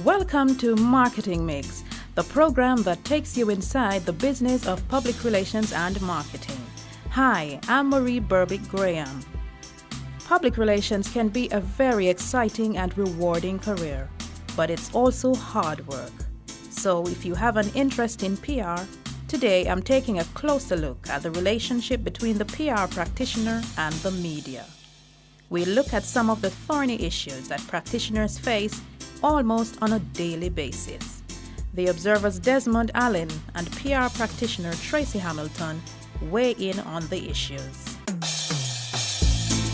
Welcome to Marketing Mix, the program that takes you inside the business of public relations and marketing. Hi, I'm Berbick Graham. Public relations can be a very exciting and rewarding career, but it's also hard work. So if you have an interest in PR, today I'm taking a closer look at the relationship between the PR practitioner and the media. We look at some of the thorny issues that practitioners face almost on a daily basis. The Observer's Desmond and PR practitioner Tracey Hamilton weigh in on the issues.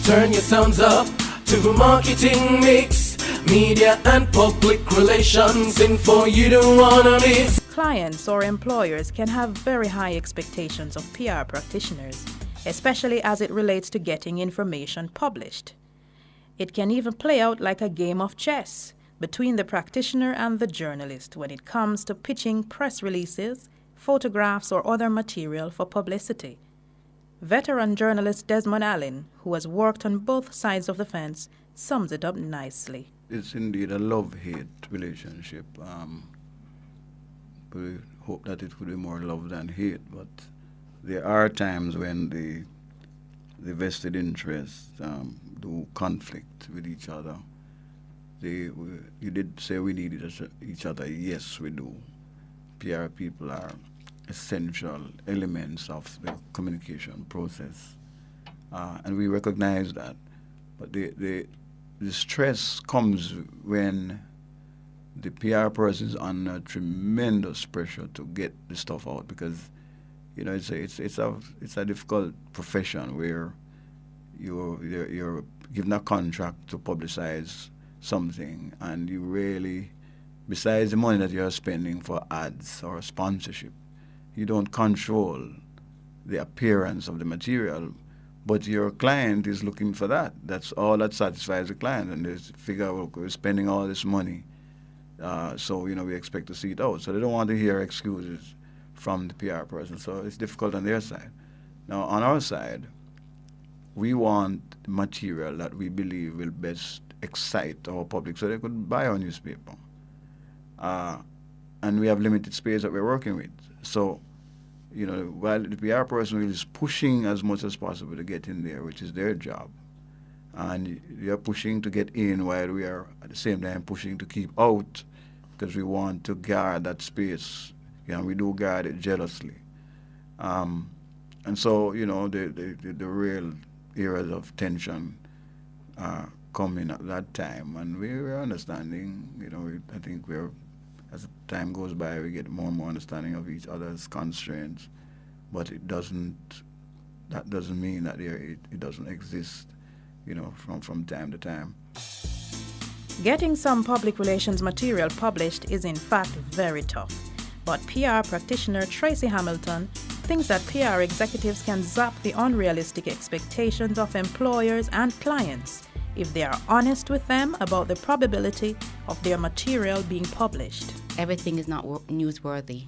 Turn your sounds up to the Marketing Mix, media and public relations info you don't wanna miss. Clients or employers can have very high expectations of PR practitioners, especially as it relates to getting information published. It can even play out like a game of chess between the practitioner and the journalist when it comes to pitching press releases, photographs, or other material for publicity. Veteran journalist Desmond, who has worked on both sides of the fence, sums it up nicely. It's indeed a love-hate relationship. We hope that it would be more love than hate, but there are times when the vested interests do conflict with each other. You did say we need each other. Yes, we do. PR people are essential elements of the communication process, and we recognize that. But the stress comes when the PR person is under tremendous pressure to get the stuff out, because it's a difficult profession where you're given a contract to publicize something, and you really, besides the money that you're spending for ads or sponsorship, you don't control the appearance of the material, but your client is looking for that. That's all that satisfies the client, and they figure, well, we're spending all this money, so we expect to see it out. So they don't want to hear excuses from the PR person, so it's difficult on their side. Now, on our side, we want material that we believe will best excite our public so they could buy our newspaper. And we have limited space that we're working with. So, while the PR person is pushing as much as possible to get in there, which is their job, and they are pushing to get in while we are at the same time pushing to keep out, because we want to guard that space. We do guard it jealously. And so, the real areas of tension coming at that time, and we're understanding. I think as time goes by, we get more and more understanding of each other's constraints, but that doesn't mean that it doesn't exist, from time to time. Getting some public relations material published is in fact very tough, but PR practitioner Tracey Hamilton thinks that PR executives can zap the unrealistic expectations of employers and clients if they are honest with them about the probability of their material being published. Everything is not newsworthy.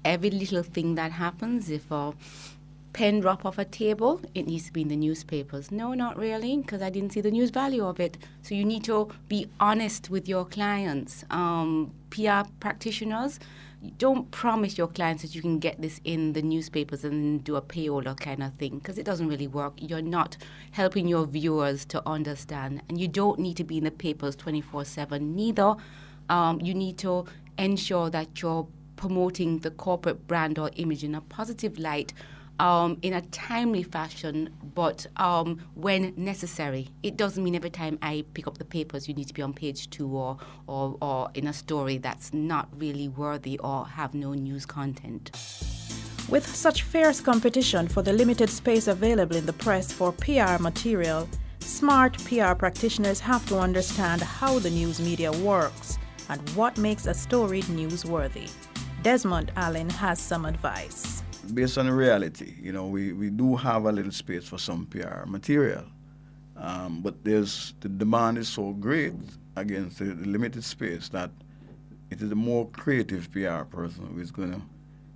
Every little thing that happens, if a pen drop off a table, it needs to be in the newspapers. No, not really, because I didn't see the news value of it. So you need to be honest with your clients. PR practitioners, don't promise your clients that you can get this in the newspapers and do a payola kind of thing, because it doesn't really work. You're not helping your viewers to understand, and you don't need to be in the papers 24/7 neither. You need to ensure that you're promoting the corporate brand or image in a positive light, in a timely fashion, but when necessary. It doesn't mean every time I pick up the papers you need to be on page 2 or in a story that's not really worthy or have no news content. With such fierce competition for the limited space available in the press for PR material, smart PR practitioners have to understand how the news media works and what makes a story newsworthy. Desmond has some advice. Based on reality, we do have a little space for some PR material, but the demand is so great against the limited space that it is the more creative PR person who is going to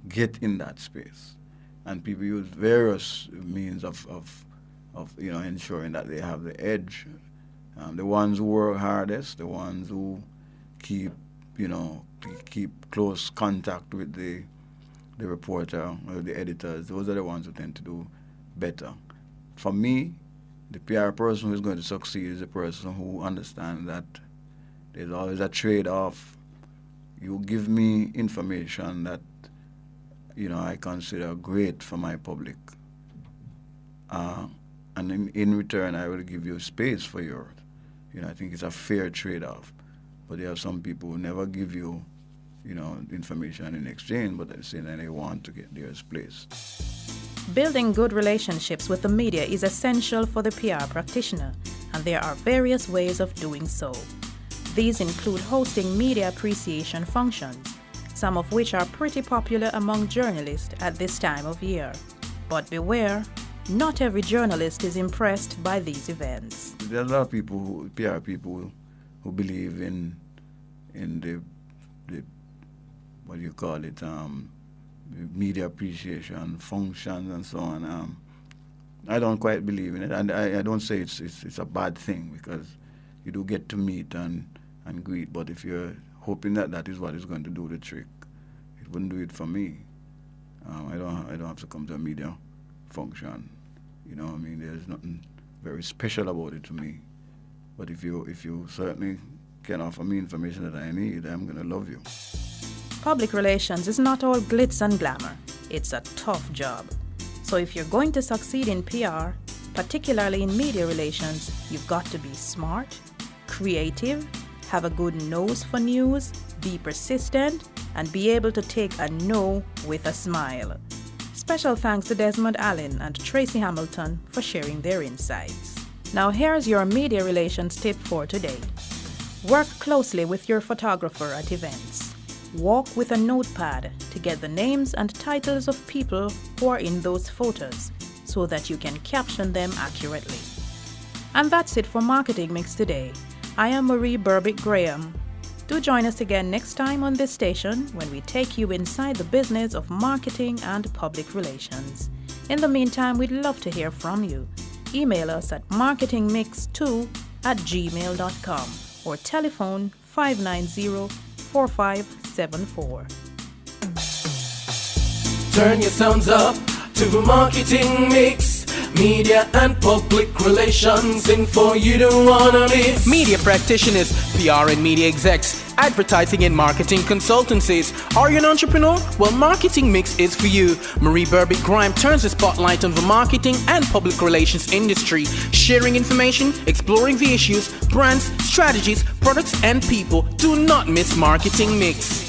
get in that space, and people use various means of ensuring that they have the edge. The ones who work hardest, the ones who keep close contact with the reporter or the editors. Those are the ones who tend to do better. For me, the PR person who is going to succeed is a person who understands that there's always a trade-off. You give me information that I consider great for my public, and in return I will give you space for yours. I think it's a fair trade-off. But there are some people who never give you, information in exchange, but they say that they want to get their place. Building good relationships with the media is essential for the PR practitioner, and there are various ways of doing so. These include hosting media appreciation functions, some of which are pretty popular among journalists at this time of year. But beware, not every journalist is impressed by these events. There are a lot of people, PR people, who believe in the what do you call it, media appreciation functions and so on. I don't quite believe in it, and I don't say it's a bad thing, because you do get to meet and greet. But if you're hoping that is what is going to do the trick, it wouldn't do it for me. I don't have to come to a media function. There's nothing very special about it to me. But if you certainly can offer me information that I need, I'm going to love you. Public relations is not all glitz and glamour. It's a tough job. So if you're going to succeed in PR, particularly in media relations, you've got to be smart, creative, have a good nose for news, be persistent, and be able to take a no with a smile. Special thanks to Desmond Allen and Tracey Hamilton for sharing their insights. Now here's your media relations tip for today. Work closely with your photographer at events. Walk with a notepad to get the names and titles of people who are in those photos so that you can caption them accurately. And that's it for Marketing Mix today. I am Marie Berbick Graham. Do join us again next time on this station when we take you inside the business of marketing and public relations. In the meantime, we'd love to hear from you. Email us at marketingmix2@gmail.com or telephone 590-4574. Turn your sounds up to the Marketing Mix. Media and public relations info you don't wanna miss. Media practitioners, PR and media execs, advertising and marketing consultancies. Are you an entrepreneur? Well, Marketing Mix is for you. Marie Berbick Graham turns the spotlight on the marketing and public relations industry, sharing information, exploring the issues, brands, strategies, products, and people. Do not miss Marketing Mix.